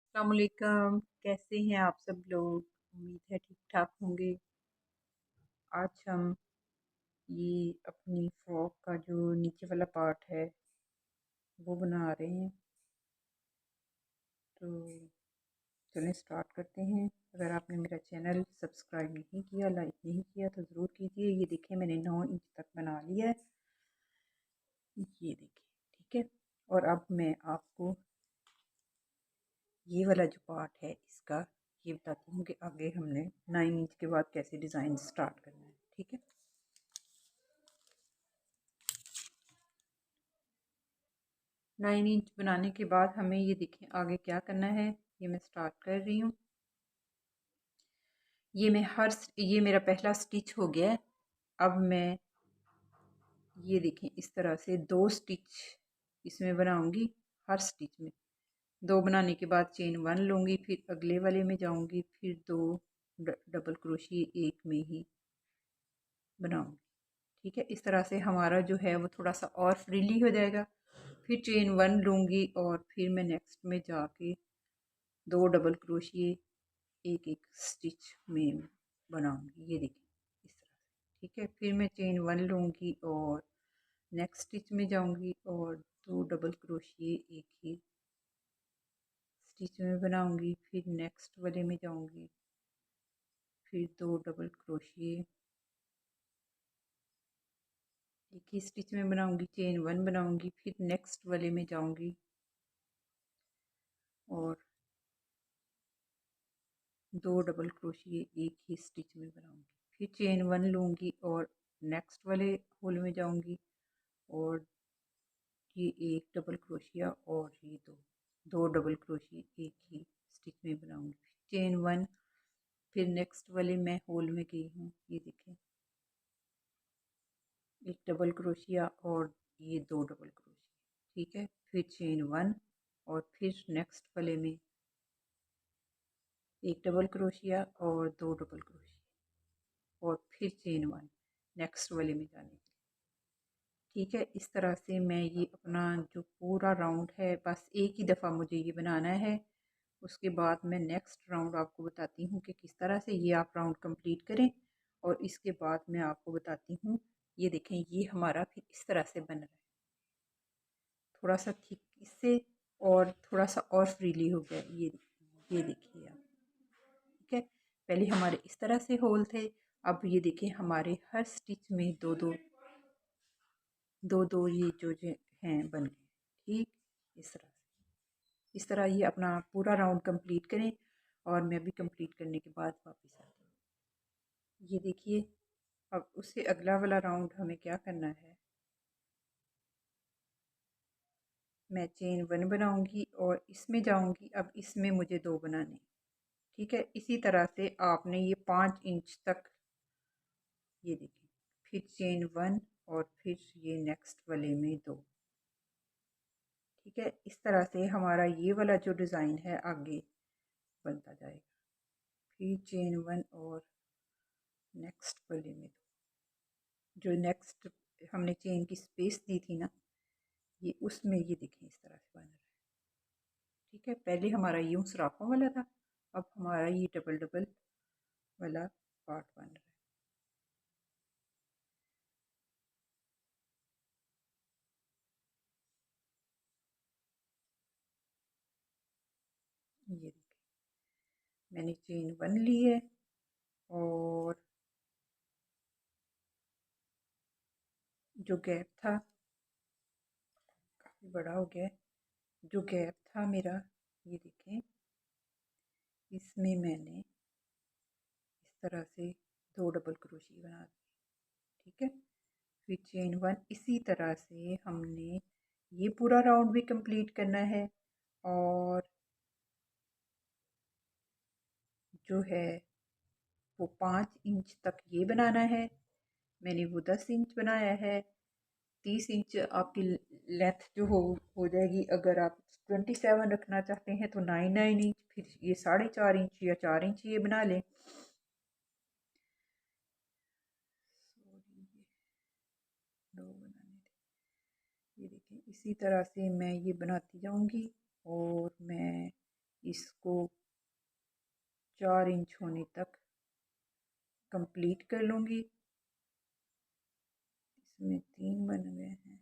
अस्सलामुअलैकुम। कैसे हैं आप सब लोग? उम्मीद है ठीक ठाक होंगे। आज हम ये अपनी फ्रॉक का जो नीचे वाला पार्ट है वो बना रहे हैं। तो चलें स्टार्ट करते हैं। अगर आपने मेरा चैनल सब्सक्राइब नहीं किया, लाइक नहीं किया तो ज़रूर कीजिए। ये देखिए मैंने 9 इंच तक बना लिया है। ये देखिए, ठीक है। और अब मैं आपको ये वाला जो पार्ट है इसका ये बताती हूँ कि आगे हमने 9 इंच के बाद कैसे डिज़ाइन स्टार्ट करना है। ठीक है। 9 इंच बनाने के बाद हमें ये देखें आगे क्या करना है। ये मैं स्टार्ट कर रही हूँ। ये मेरा पहला स्टिच हो गया है। अब मैं ये देखें इस तरह से 2 स्टिच इसमें बनाऊंगी। हर स्टिच में 2 बनाने के बाद चेन 1 लूँगी, फिर अगले वाले में जाऊंगी, फिर 2 डबल क्रोशिया एक में ही बनाऊंगी। ठीक है। इस तरह से हमारा जो है वो थोड़ा सा और फ्रीली हो जाएगा। फिर चेन 1 लूँगी और फिर मैं नेक्स्ट में जाके 2 डबल क्रोशिए एक एक स्टिच में बनाऊंगी। ये देखिए इस तरह से। ठीक है। फिर मैं चेन 1 लूँगी और नेक्स्ट स्टिच में जाऊंगी और 2 डबल क्रोशिए एक ही स्टिच में बनाऊंगी। फिर नेक्स्ट वाले में जाऊंगी, फिर 2 डबल क्रोशिए एक ही स्टिच में बनाऊंगी, चेन 1 बनाऊंगी, फिर नेक्स्ट वाले में जाऊंगी और 2 डबल क्रोशिए एक ही स्टिच में बनाऊंगी। फिर चेन 1 लूँगी और नेक्स्ट वाले होल में जाऊंगी और ये एक डबल क्रोशिया और ये दो डबल क्रोशिया एक ही स्टिच में बनाऊंगी। चेन 1, फिर नेक्स्ट वाले मैं होल में गई हूँ। ये देखें एक डबल क्रोशिया और ये 2 डबल क्रोशिया। ठीक है। फिर चेन 1 और फिर नेक्स्ट वाले में एक डबल क्रोशिया और 2 डबल क्रोशिया और फिर चेन 1 नेक्स्ट वाले में जाने के। ठीक है। इस तरह से मैं ये अपना जो पूरा राउंड है बस एक ही दफ़ा मुझे ये बनाना है। उसके बाद मैं नेक्स्ट राउंड आपको बताती हूँ कि किस तरह से ये आप राउंड कंप्लीट करें। और इसके बाद मैं आपको बताती हूँ। ये देखें ये हमारा फिर इस तरह से बन रहा है, थोड़ा सा थिक इससे और थोड़ा सा और फ्रीली हो गया। ये देखिए आप। ठीक है। पहले हमारे इस तरह से होल थे, अब ये देखें हमारे हर स्टिच में दो ये जो हैं बन गए। ठीक इस तरह से इस तरह ये अपना पूरा राउंड कंप्लीट करें और मैं भी कंप्लीट करने के बाद वापस आती हूँ। ये देखिए अब उससे अगला वाला राउंड हमें क्या करना है। मैं चेन 1 बनाऊंगी और इसमें जाऊंगी। अब इसमें मुझे 2 बनाने। ठीक है। इसी तरह से आपने ये 5 इंच तक ये देखें, फिर चेन 1 और फिर ये नेक्स्ट वाले में 2। ठीक है। इस तरह से हमारा ये वाला जो डिज़ाइन है आगे बनता जाएगा। फिर चेन 1 और नेक्स्ट वाले में 2। जो नेक्स्ट हमने चेन की स्पेस दी थी ना, ये उसमें ये देखें इस तरह से बन रहा है। ठीक है। पहले हमारा यूं सुराखों वाला था, अब हमारा ये डबल डबल वाला पार्ट बन रहा है। ये देखें मैंने चेन 1 ली है और जो गैप था काफ़ी बड़ा हो गया है। जो गैप था मेरा ये देखें, इसमें मैंने इस तरह से 2 डबल क्रोशिया बना दिए। ठीक है। फिर चेन 1 इसी तरह से हमने ये पूरा राउंड भी कंप्लीट करना है और जो है वो 5 इंच तक ये बनाना है। मैंने वो 10 इंच बनाया है। 30 इंच आपकी लेंथ जो हो जाएगी। अगर आप 27 रखना चाहते हैं तो 9 इंच, फिर ये 4.5 इंच या 4 इंच ये बना लें। दो बनाने थे। ये देखें इसी तरह से मैं ये बनाती जाऊंगी और मैं इसको 4 इंच होने तक कंप्लीट कर लूँगी। इसमें 3 बन गए हैं,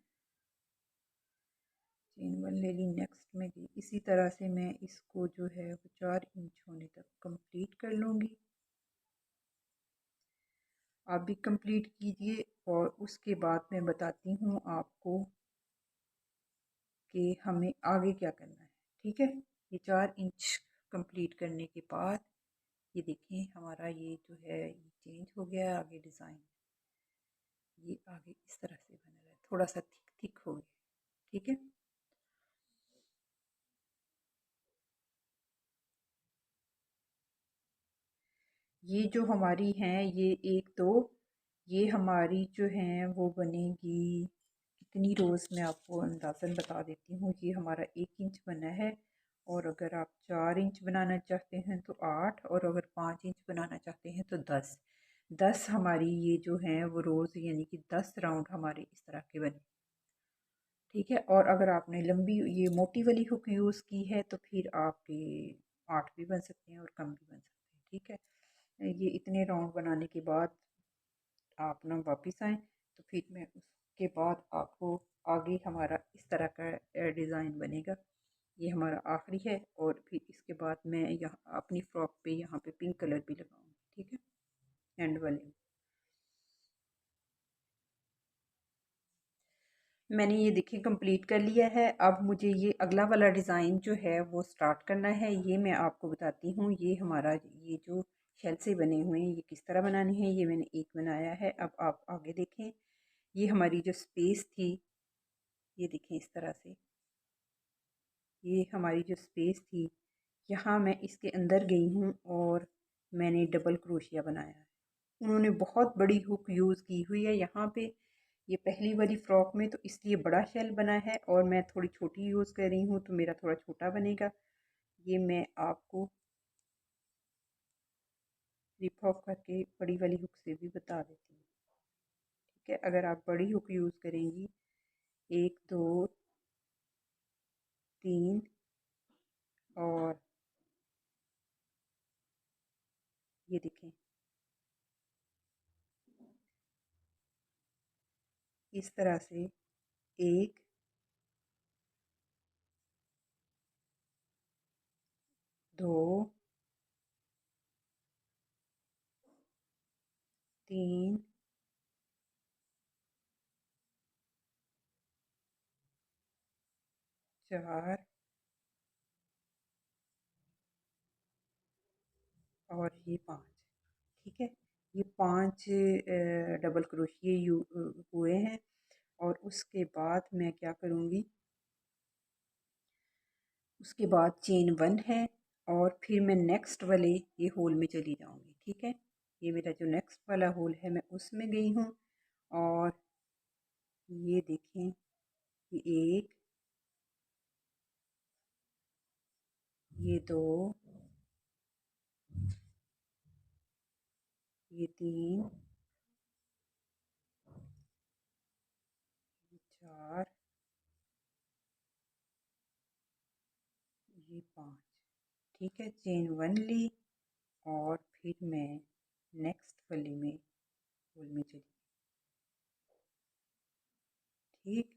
चेन 1 ले ली, नेक्स्ट में गई। इसी तरह से मैं इसको जो है वो 4 इंच होने तक कंप्लीट कर लूँगी। आप भी कंप्लीट कीजिए और उसके बाद मैं बताती हूँ आपको कि हमें आगे क्या करना है। ठीक है, ये 4 इंच कंप्लीट करने के बाद ये देखें हमारा ये जो है ये चेंज हो गया है। आगे डिज़ाइन ये आगे इस तरह से बन रहा है, थोड़ा सा थिक थिक हो गया। ठीक है, ये जो हमारी हैं ये 1 2 ये हमारी जो हैं वो बनेगी कितनी रोज़ मैं आपको अंदाज़न बता देती हूँ। ये हमारा 1 इंच बना है, और अगर आप 4 इंच बनाना चाहते हैं तो 8, और अगर 5 इंच बनाना चाहते हैं तो 10। 10 हमारी ये जो हैं वो रोज़ यानी कि 10 राउंड हमारे इस तरह के बने। ठीक है, और अगर आपने लंबी ये मोटी वाली हुक यूज़ की है तो फिर आपके 8 भी बन सकते हैं और कम भी बन सकते हैं। ठीक है, ये इतने राउंड बनाने के बाद आप ना वापस आएँ तो फिर मैं उसके बाद आपको आगे हमारा इस तरह का डिज़ाइन बनेगा। ये हमारा आखिरी है, और फिर इसके बाद मैं यहाँ अपनी फ्रॉक पे यहाँ पे पिंक कलर भी लगाऊंगी। ठीक है, एंड वाले में मैंने ये देखिए कंप्लीट कर लिया है। अब मुझे ये अगला वाला डिज़ाइन जो है वो स्टार्ट करना है। ये मैं आपको बताती हूँ। ये हमारा ये जो शेल से बने हुए हैं ये किस तरह बनाने हैं, ये मैंने एक बनाया है। अब आप आगे देखें, ये हमारी जो स्पेस थी ये देखें इस तरह से, ये हमारी जो स्पेस थी यहाँ मैं इसके अंदर गई हूँ और मैंने डबल क्रोशिया बनाया है। उन्होंने बहुत बड़ी हुक यूज़ की हुई है यहाँ पे, ये पहली वाली फ्रॉक में, तो इसलिए बड़ा शेल बना है, और मैं थोड़ी छोटी यूज़ कर रही हूँ तो मेरा थोड़ा छोटा बनेगा। ये मैं आपको रिप ऑफ करके बड़ी वाली हुक से भी बता देती हूँ। ठीक है, अगर आप बड़ी हुक यूज़ करेंगी 1 2 3 और ये देखें इस तरह से 1 2 3 4 और ये 5। ठीक है, ये 5 डबल क्रोशिए हुए हैं, और उसके बाद मैं क्या करूँगी, उसके बाद चेन 1 है, और फिर मैं नेक्स्ट वाले ये होल में चली जाऊँगी। ठीक है, ये मेरा जो नेक्स्ट वाला होल है मैं उसमें गई हूँ, और ये देखें ये 1 ये 2 ये 3 ये 4 ये 5। ठीक है, चेन 1 ली और फिर मैं नेक्स्ट वाले में होल में चली। ठीक,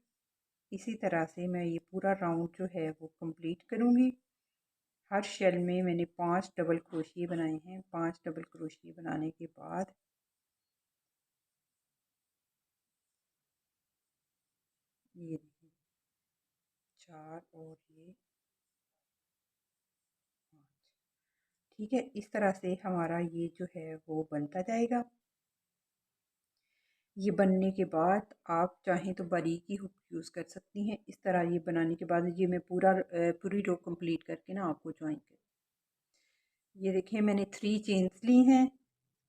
इसी तरह से मैं ये पूरा राउंड जो है वो कंप्लीट करूँगी। हर शेल में मैंने 5 डबल क्रोशिए बनाए हैं। 5 डबल क्रोशिए बनाने के बाद ये देखिए 4 और ये 5। ठीक है, इस तरह से हमारा ये जो है वो बनता जाएगा। ये बनने के बाद आप चाहें तो बारीकी हुक यूज़ कर सकती हैं। इस तरह ये बनाने के बाद ये मैं पूरी रो कंप्लीट करके ना आपको ज्वाइन कर, ये देखिए मैंने 3 चेन्स ली हैं।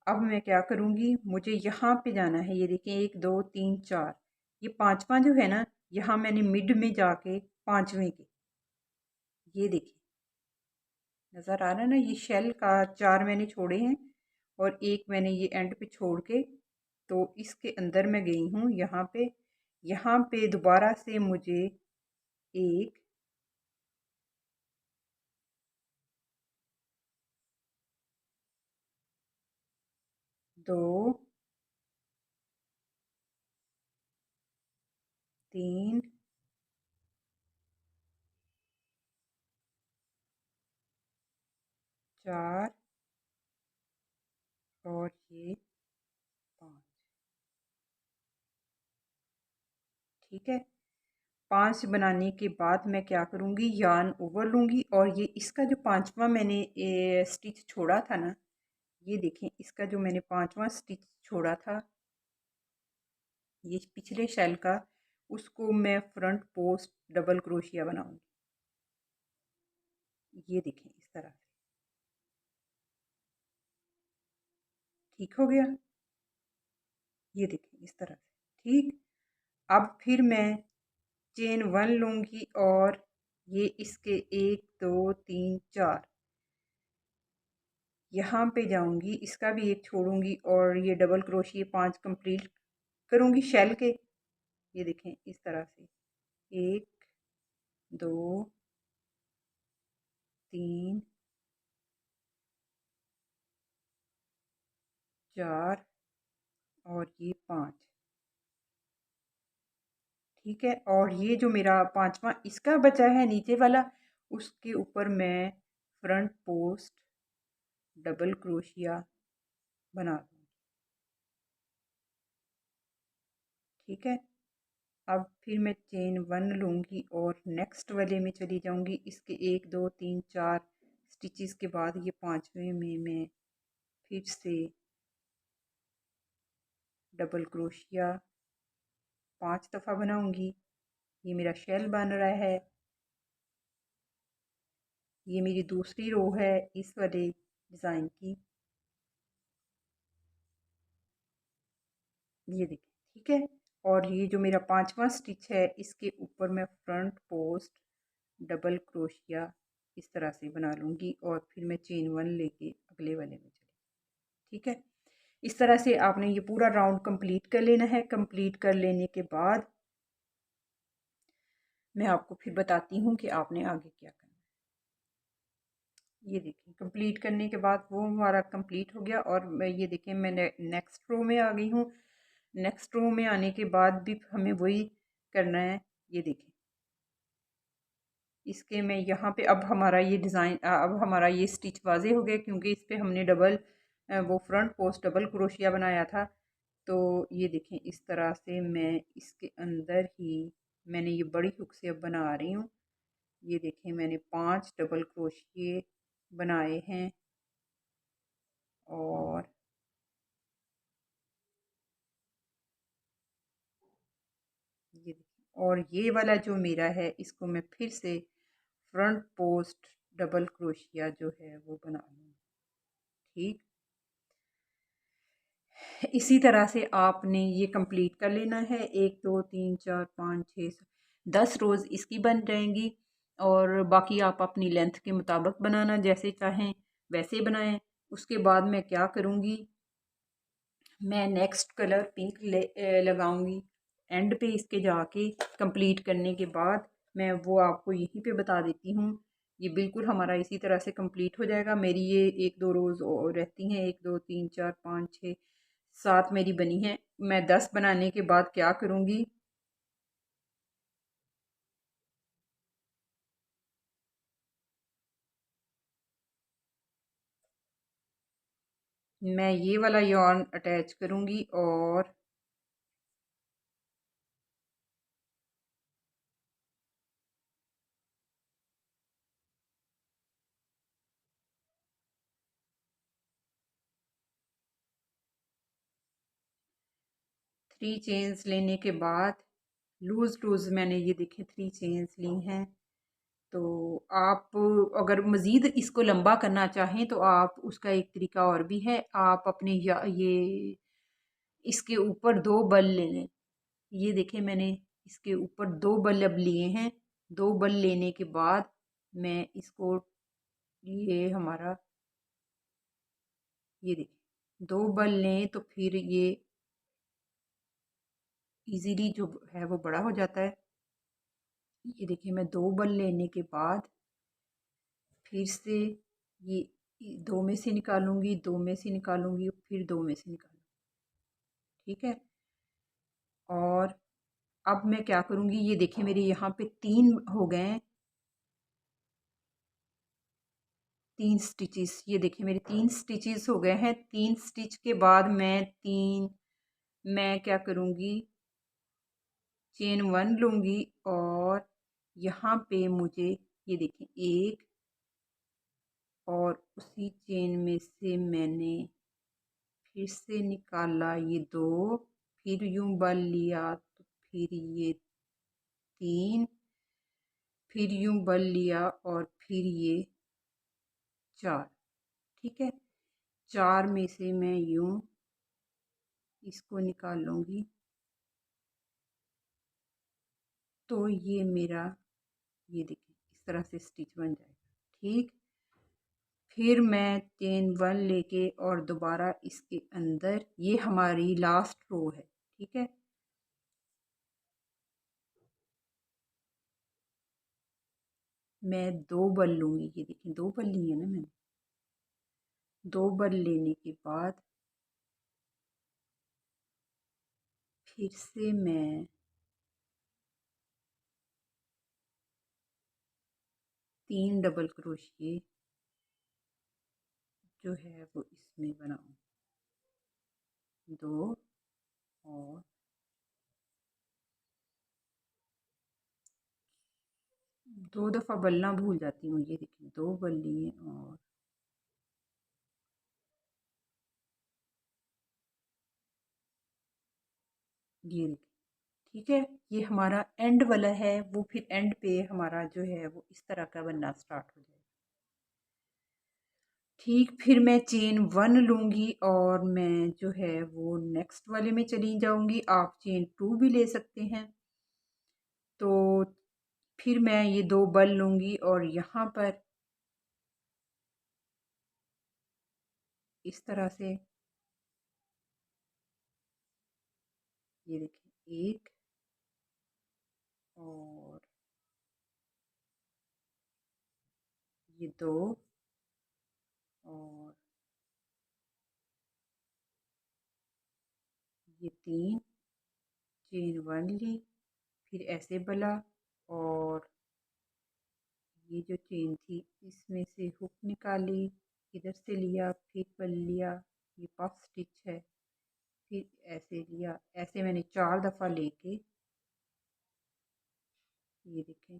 अब मैं क्या करूँगी, मुझे यहाँ पे जाना है। ये देखिए 1 2 3 4, ये पांचवा जो है ना, यहाँ मैंने मिड में जाके पांचवें के, ये देखिए नज़र आ रहा है ना, ये शेल का 4 मैंने छोड़े हैं और एक मैंने ये एंड पे छोड़ के, तो इसके अंदर मैं गई हूँ। यहाँ पे दोबारा से मुझे 1 2 3 4 और ये 5। ठीक है, 5 बनाने के बाद मैं क्या करूँगी, यार्न ओवर लूँगी और ये इसका जो पांचवा मैंने स्टिच छोड़ा था ना, ये देखें, इसका जो मैंने पांचवा स्टिच छोड़ा था, ये पिछले शेल का, उसको मैं फ्रंट पोस्ट डबल क्रोशिया बनाऊंगी। ये देखें इस तरह से, ठीक हो गया। ये देखें इस तरह से, ठीक। अब फिर मैं चेन 1 लूँगी और ये इसके 1 2 3 4 यहाँ पे जाऊंगी, इसका भी एक छोड़ूंगी और ये डबल क्रोशिया 5 कंप्लीट करूंगी शेल के। ये देखें इस तरह से, 1 2 3 4 और ये 5। ठीक है, और ये जो मेरा पांचवा इसका बचा है नीचे वाला, उसके ऊपर मैं फ्रंट पोस्ट डबल क्रोशिया बना दूँगी। ठीक है, अब फिर मैं चेन 1 लूँगी और नेक्स्ट वाले में चली जाऊँगी। इसके 1 2 3 4 स्टिचेस के बाद ये पांचवें में मैं फिर से डबल क्रोशिया 5 दफ़ा बनाऊँगी। ये मेरा शेल बन रहा है। ये मेरी दूसरी रो है इस वाले डिज़ाइन की। ये देखिए, ठीक है, और ये जो मेरा पांचवा स्टिच है, इसके ऊपर मैं फ्रंट पोस्ट डबल क्रोशिया इस तरह से बना लूँगी और फिर मैं चेन 1 लेके अगले वाले में चली। ठीक है, इस तरह से आपने ये पूरा राउंड कंप्लीट कर लेना है। कंप्लीट कर लेने के बाद मैं आपको फिर बताती हूँ कि आपने आगे क्या करना है। ये देखिए, कंप्लीट करने के बाद वो हमारा कंप्लीट हो गया और मैं ये देखिए, मैं नेक्स्ट रो में आ गई हूँ। नेक्स्ट रो में आने के बाद भी हमें वही करना है। ये देखिए, इसके मैं यहाँ पे अब हमारा ये डिज़ाइन, अब हमारा ये स्टिच वाजे हो गया क्योंकि इस पे हमने डबल वो फ्रंट पोस्ट डबल क्रोशिया बनाया था। तो ये देखें, इस तरह से मैं इसके अंदर ही मैंने ये बड़ी हुक से अब बना रही हूँ। ये देखें, मैंने 5 डबल क्रोशिए बनाए हैं और ये देखें, और ये वाला जो मेरा है, इसको मैं फिर से फ्रंट पोस्ट डबल क्रोशिया जो है वो बना लूँगी। ठीक, इसी तरह से आपने ये कंप्लीट कर लेना है। 1 2 3 4 5 6 10 रोज़ इसकी बन जाएंगी और बाकी आप अपनी लेंथ के मुताबिक बनाना, जैसे चाहें वैसे बनाएं। उसके बाद मैं क्या करूँगी, मैं नेक्स्ट कलर पिंक लगाऊंगी एंड पे इसके जाके। कंप्लीट करने के बाद मैं वो आपको यहीं पे बता देती हूँ। ये बिल्कुल हमारा इसी तरह से कंप्लीट हो जाएगा। मेरी ये 1 2 रोज़ और रहती हैं, 1 2 3 4 5 6 7 मेरी बनी है। मैं 10 बनाने के बाद क्या करूँगी, मैं ये वाला yarn अटैच करूँगी और 3 चेन्स लेने के बाद लूज़ लूज़ मैंने ये देखें 3 चेन्स ली हैं। तो आप अगर मज़ीद इसको लंबा करना चाहें तो आप उसका एक तरीका और भी है, आप अपने ये इसके ऊपर 2 बल ले लें। ये देखें, मैंने इसके ऊपर 2 बल अब लिए हैं। 2 बल लेने के बाद मैं इसको, ये हमारा, ये देखिए, 2 बल लें तो फिर ये इजीली जो है वो बड़ा हो जाता है। ये देखिए, मैं 2 बल लेने के बाद फिर से ये 2 में से निकालूंगी, 2 में से निकालूंगी, फिर 2 में से निकालूंगी। ठीक है। और अब मैं क्या करूँगी, ये देखिए मेरे यहाँ पे 3 हो गए हैं, 3 स्टिचेस, ये देखिए मेरे 3 स्टिचेस हो गए हैं। 3 स्टिच के बाद मैं क्या करूँगी, चेन 1 लूँगी और यहाँ पे मुझे ये देखिए 1 और उसी चेन में से मैंने फिर से निकाला ये 2, फिर यूं बल लिया तो फिर ये 3, फिर यूं बल लिया और फिर ये 4। ठीक है, 4 में से मैं यूं इसको निकाल लूँगी तो ये मेरा, ये देखिए इस तरह से स्टिच बन जाएगा। ठीक, फिर मैं चेन 1 लेके और दोबारा इसके अंदर, ये हमारी लास्ट रो है। ठीक है, मैं 2 बल लूँगी, ये देखिए 2 बल ली है ना मैंने। 2 बल लेने के बाद फिर से मैं 3 डबल क्रोशिए जो है वो इसमें बनाऊँ, 2 और 2 दफ़ा बलना भूल जाती हूँ, ये देखिए 2 बल लिए और ये देखिए। ठीक है, ये हमारा एंड वाला है, वो फिर एंड पे हमारा जो है वो इस तरह का बनना स्टार्ट हो जाएगा। ठीक, फिर मैं चेन 1 लूँगी और मैं जो है वो नेक्स्ट वाले में चली जाऊँगी। आप चेन 2 भी ले सकते हैं। तो फिर मैं ये 2 बल लूँगी और यहाँ पर इस तरह से, ये देखिए 1 और ये 2 और ये 3, चेन 1 ली, फिर ऐसे बला और ये जो चेन थी इसमें से हुक निकाली, इधर से लिया, फिर बल लिया, ये पफ स्टिच है, फिर ऐसे लिया, ऐसे मैंने 4 दफ़ा लेके, ये देखें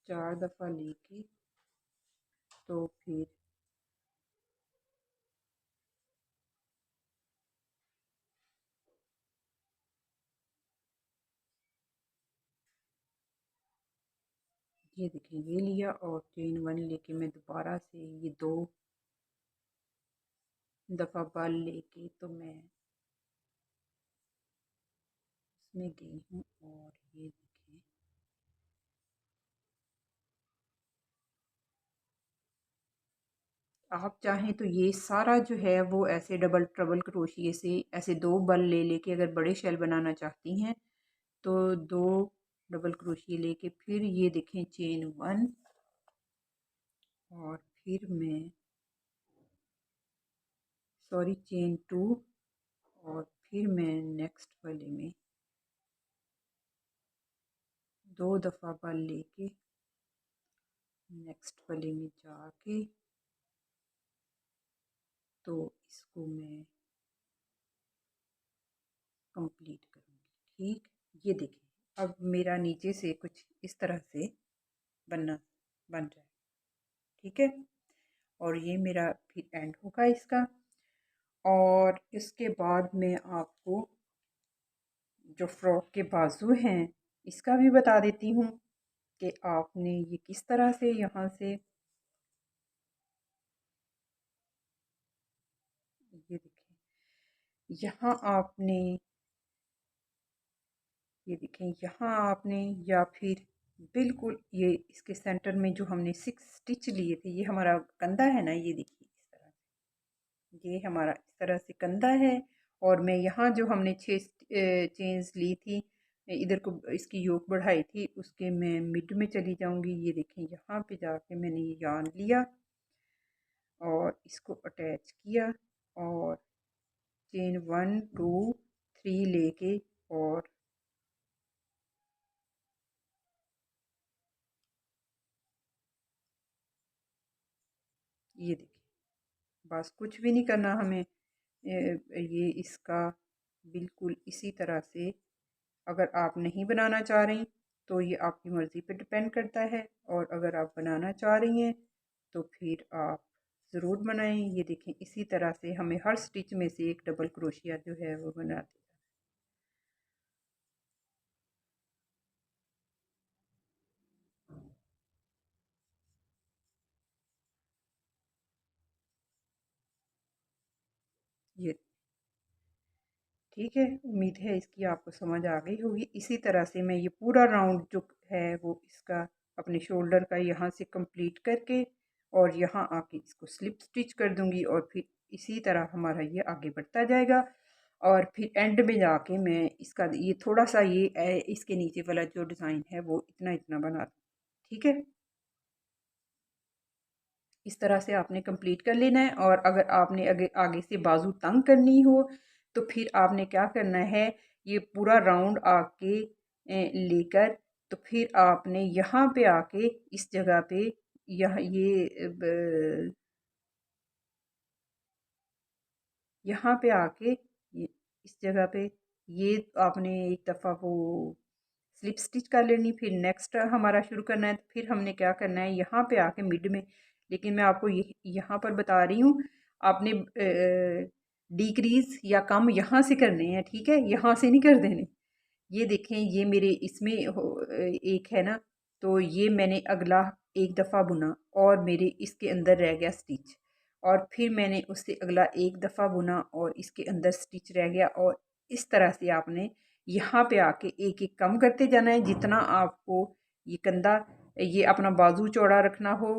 4 दफ़ा लेके तो फिर ये देखें ये लिया और चेन 1 लेके मैं दोबारा से ये 2 दफ़ा बल लेके तो मैं इसमें गई हूँ और ये देखें आप चाहें तो ये सारा जो है वो ऐसे डबल ट्रबल क्रोशिए से ऐसे 2 बल ले लेके अगर बड़े शेल बनाना चाहती हैं तो 2 डबल क्रोशिए लेके फिर ये देखें चेन 1 और फिर मैं सॉरी चेन 2 और फिर मैं नेक्स्ट वाले में 2 दफ़ा बल लेके नेक्स्ट वाले में जाके तो इसको मैं कंप्लीट करूँगी। ठीक, ये देखिए अब मेरा नीचे से कुछ इस तरह से बनना बन रहा है। ठीक है, और ये मेरा फिर एंड होगा इसका। और इसके बाद मैं आपको जो फ्रॉक के बाजू हैं इसका भी बता देती हूँ कि आपने ये किस तरह से यहाँ से, ये देखिए यहाँ आपने, ये देखें यहाँ आपने या फिर बिल्कुल ये इसके सेंटर में जो हमने 6 स्टिच लिए थे, ये हमारा कंधा है ना, ये देखिए इस तरह से ये हमारा इस तरह से कंधा है। और मैं यहाँ जो हमने 6 चेन्स ली थी, इधर को इसकी योक बढ़ाई थी, उसके मैं मिड में चली जाऊंगी। ये देखें यहाँ पे जाके मैंने ये यार्न लिया और इसको अटैच किया और चेन 1 2 3 लेके और ये देखिए, बस कुछ भी नहीं करना हमें। ये इसका बिल्कुल इसी तरह से, अगर आप नहीं बनाना चाह रही तो ये आपकी मर्ज़ी पे डिपेंड करता है, और अगर आप बनाना चाह रही हैं तो फिर आप ज़रूर बनाएं। ये देखें, इसी तरह से हमें हर स्टिच में से एक डबल क्रोशिया जो है वो बनाते ये। ठीक है, उम्मीद है इसकी आपको समझ आ गई होगी। इसी तरह से मैं ये पूरा राउंड जो है वो इसका अपने शोल्डर का यहाँ से कंप्लीट करके और यहाँ आके इसको स्लिप स्टिच कर दूंगी, और फिर इसी तरह हमारा ये आगे बढ़ता जाएगा। और फिर एंड में जाके मैं इसका ये थोड़ा सा ये इसके नीचे वाला जो डिज़ाइन है वो इतना इतना बना दूँ। ठीक है, इस तरह से आपने कंप्लीट कर लेना है। और अगर आपने आगे से बाजू तंग करनी हो तो फिर आपने क्या करना है, ये पूरा राउंड आके लेकर, तो फिर आपने यहाँ पे आके इस जगह पे यहाँ पे आके इस जगह पे ये आपने एक दफ़ा वो स्लिप स्टिच कर लेनी। फिर नेक्स्ट हमारा शुरू करना है, तो फिर हमने क्या करना है यहाँ पे आके मिड में, लेकिन मैं आपको यहाँ पर बता रही हूँ, आपने डिक्रीज या कम यहाँ से करने हैं। ठीक है, यहाँ से नहीं कर देने। ये देखें, ये मेरे इसमें एक है ना, तो ये मैंने अगला एक दफ़ा बुना और मेरे इसके अंदर रह गया स्टिच, और फिर मैंने उससे अगला एक दफ़ा बुना और इसके अंदर स्टिच रह गया। और इस तरह से आपने यहाँ पे आके एक एक कम करते जाना है। जितना आपको ये कंधा, ये अपना बाजू चौड़ा रखना हो,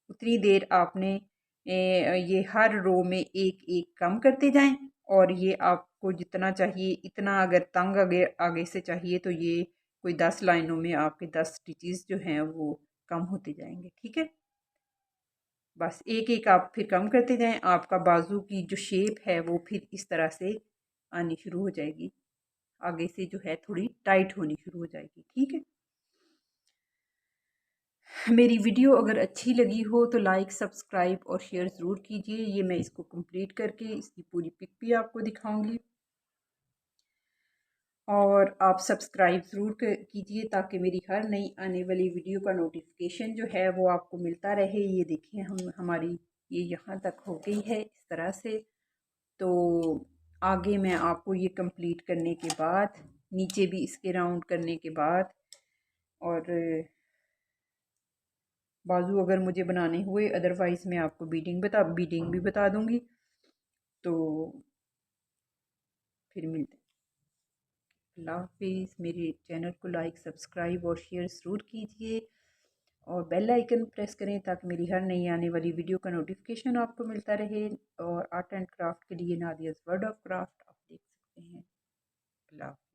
उतनी देर आपने ये हर रो में एक एक कम करते जाएं। और ये आपको जितना चाहिए इतना, अगर तंग आगे आगे से चाहिए तो ये कोई 10 लाइनों में आपके 10 स्टिचेस जो हैं वो कम होते जाएंगे। ठीक है, बस एक एक आप फिर कम करते जाएं, आपका बाजू की जो शेप है वो फिर इस तरह से आनी शुरू हो जाएगी, आगे से जो है थोड़ी टाइट होनी शुरू हो जाएगी। ठीक है, मेरी वीडियो अगर अच्छी लगी हो तो लाइक सब्सक्राइब और शेयर ज़रूर कीजिए। ये मैं इसको कंप्लीट करके इसकी पूरी पिक भी आपको दिखाऊंगी, और आप सब्सक्राइब ज़रूर कीजिए ताकि मेरी हर नई आने वाली वीडियो का नोटिफिकेशन जो है वो आपको मिलता रहे। ये देखिए, हम हमारी ये यहाँ तक हो गई है इस तरह से। तो आगे मैं आपको ये कंप्लीट करने के बाद, नीचे भी इसके राउंड करने के बाद, और बाजू अगर मुझे बनाने हुए, अदरवाइज़ मैं आपको बीडिंग भी बता दूंगी। तो फिर मिलते हैं। अल्लाह हाफिज़। मेरे चैनल को लाइक सब्सक्राइब और शेयर ज़रूर कीजिए, और बेल आइकन प्रेस करें ताकि मेरी हर नई आने वाली वीडियो का नोटिफिकेशन आपको मिलता रहे। और आर्ट एंड क्राफ्ट के लिए नादियाज़ वर्ल्ड ऑफ क्राफ्ट आप देख सकते हैं। अल्लाह।